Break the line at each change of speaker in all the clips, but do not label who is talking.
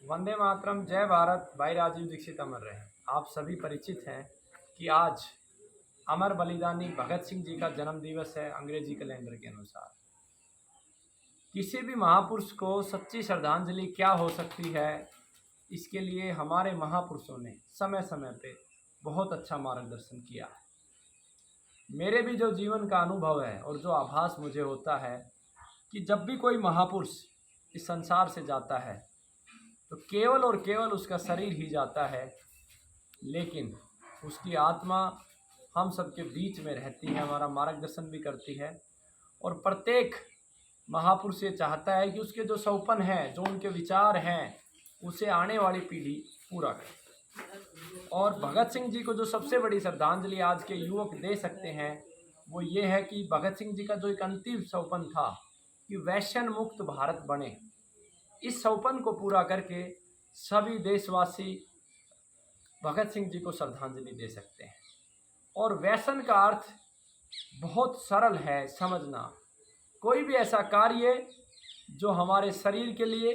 वंदे मातरम, जय भारत। भाई राजीव दीक्षित अमर रहे। आप सभी परिचित हैं कि आज अमर बलिदानी भगत सिंह जी का जन्म दिवस है अंग्रेजी कैलेंडर के अनुसार। किसी भी महापुरुष को सच्ची श्रद्धांजलि क्या हो सकती है, इसके लिए हमारे महापुरुषों ने समय समय पे बहुत अच्छा मार्गदर्शन किया है। मेरे भी जो जीवन का अनुभव है और जो आभास मुझे होता है कि जब भी कोई महापुरुष इस संसार से जाता है तो केवल और केवल उसका शरीर ही जाता है, लेकिन उसकी आत्मा हम सबके बीच में रहती है, हमारा मार्गदर्शन भी करती है। और प्रत्येक महापुरुष ये चाहता है कि उसके जो सौपन है, जो उनके विचार हैं, उसे आने वाली पीढ़ी पूरा करे। और भगत सिंह जी को जो सबसे बड़ी श्रद्धांजलि आज के युवक दे सकते हैं वो ये है कि भगत सिंह जी का जो एक अंतिम सौपन था कि वैश्यन मुक्त भारत बने, इस सौपन को पूरा करके सभी देशवासी भगत सिंह जी को श्रद्धांजलि दे सकते हैं। और व्यसन का अर्थ बहुत सरल है समझना। कोई भी ऐसा कार्य जो हमारे शरीर के लिए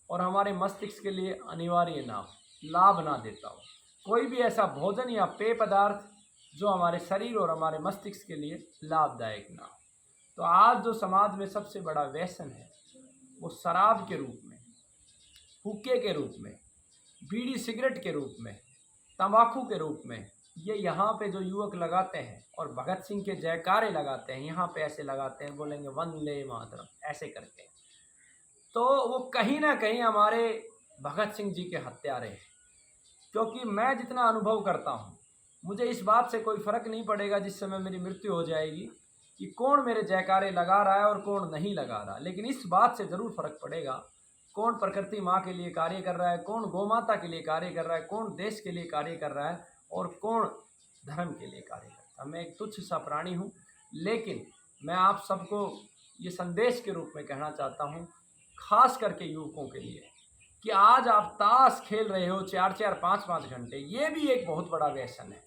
और हमारे मस्तिष्क के लिए अनिवार्य ना हो, लाभ ना देता हो। कोई भी ऐसा भोजन या पेय पदार्थ जो हमारे शरीर और हमारे मस्तिष्क के लिए लाभदायक ना हो। तो आज जो समाज में सबसे बड़ा व्यसन है वो शराब के रूप में, हुक्के के रूप में, बीड़ी सिगरेट के रूप में, तंबाकू के रूप में ये यहाँ पे जो युवक लगाते हैं और भगत सिंह के जयकारे लगाते हैं, यहाँ पे ऐसे लगाते हैं, बोलेंगे वंदे मातरम ऐसे करके, तो वो कहीं ना कहीं हमारे भगत सिंह जी के हत्यारे हैं। क्योंकि मैं जितना अनुभव करता हूँ, मुझे इस बात से कोई फ़र्क नहीं पड़ेगा जिस समय मेरी मृत्यु हो जाएगी कि कौन मेरे जयकारे लगा रहा है और कौन नहीं लगा रहा, लेकिन इस बात से ज़रूर फ़र्क पड़ेगा कौन प्रकृति माँ के लिए कार्य कर रहा है, कौन गौमाता के लिए कार्य कर रहा है, कौन देश के लिए कार्य कर रहा है और कौन धर्म के लिए कार्य करता है। मैं एक तुच्छ सा प्राणी हूँ, लेकिन मैं आप सबको ये संदेश के रूप में कहना चाहता हूँ, खास करके युवकों के लिए, कि आज आप ताश खेल रहे हो 4-4, 5-5 घंटे, ये भी एक बहुत बड़ा व्यसन है।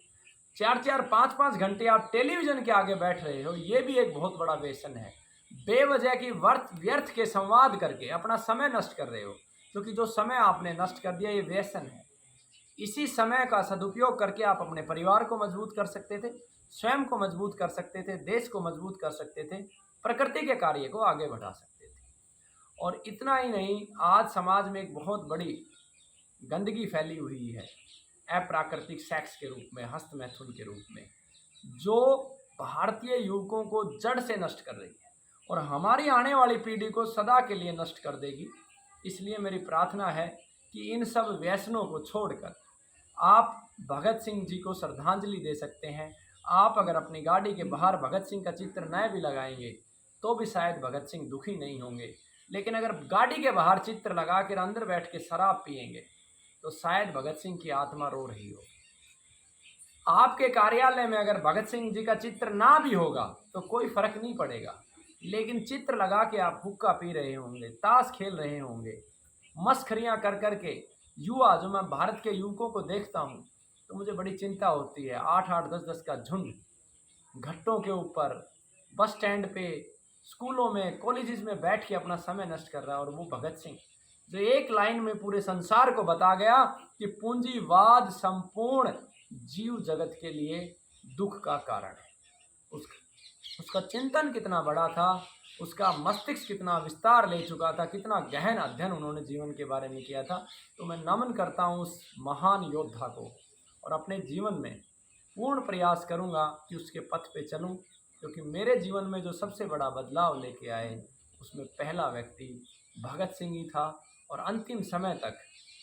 4-4, 5-5 घंटे आप टेलीविज़न के आगे बैठ रहे हो, ये भी एक बहुत बड़ा व्यसन है। बेवजह की व्यर्थ के संवाद करके अपना समय नष्ट कर रहे हो, क्योंकि जो समय आपने नष्ट कर दिया ये व्यसन है। इसी समय का सदुपयोग करके आप अपने परिवार को मजबूत कर सकते थे, स्वयं को मजबूत कर सकते थे, देश को मजबूत कर सकते थे, प्रकृति के कार्य को आगे बढ़ा सकते थे। और इतना ही नहीं, आज समाज में एक बहुत बड़ी गंदगी फैली हुई है अप्राकृतिक सेक्स के रूप में, हस्त मैथुन के रूप में, जो भारतीय युवकों को जड़ से नष्ट कर रही है और हमारी आने वाली पीढ़ी को सदा के लिए नष्ट कर देगी। इसलिए मेरी प्रार्थना है कि इन सब व्यसनों को छोड़कर आप भगत सिंह जी को श्रद्धांजलि दे सकते हैं। आप अगर अपनी गाड़ी के बाहर भगत सिंह का चित्र न भी लगाएंगे तो भी शायद भगत सिंह दुखी नहीं होंगे, लेकिन अगर गाड़ी के बाहर चित्र लगा कर अंदर बैठ के शराब पिएंगे तो शायद भगत सिंह की आत्मा रो रही हो। आपके कार्यालय में अगर भगत सिंह जी का चित्र ना भी होगा तो कोई फर्क नहीं पड़ेगा, लेकिन चित्र लगा के आप हुक्का पी रहे होंगे, ताश खेल रहे होंगे, मस्खरियाँ कर कर के युवा, जो मैं भारत के युवकों को देखता हूँ तो मुझे बड़ी चिंता होती है। 8-8, 10-10 का झुंड घाटों के ऊपर, बस स्टैंड पे, स्कूलों में, कॉलेजेस में बैठ के अपना समय नष्ट कर रहा है। और वो भगत सिंह जो एक लाइन में पूरे संसार को बता गया कि पूंजीवाद संपूर्ण जीव जगत के लिए दुख का कारण है। उसका चिंतन कितना बड़ा था, उसका मस्तिष्क कितना विस्तार ले चुका था, कितना गहन अध्ययन उन्होंने जीवन के बारे में किया था। तो मैं नमन करता हूँ उस महान योद्धा को और अपने जीवन में पूर्ण प्रयास करूँगा कि उसके पथ पे चलूँ, क्योंकि मेरे जीवन में जो सबसे बड़ा बदलाव लेके आए उसमें पहला व्यक्ति भगत सिंह ही था। और अंतिम समय तक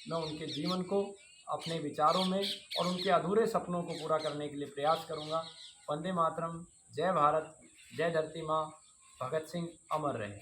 मैं उनके जीवन को अपने विचारों में और उनके अधूरे सपनों को पूरा करने के लिए प्रयास करूँगा। वंदे मातरम, जय भारत, जय धरती माँ, भगत सिंह अमर रहे।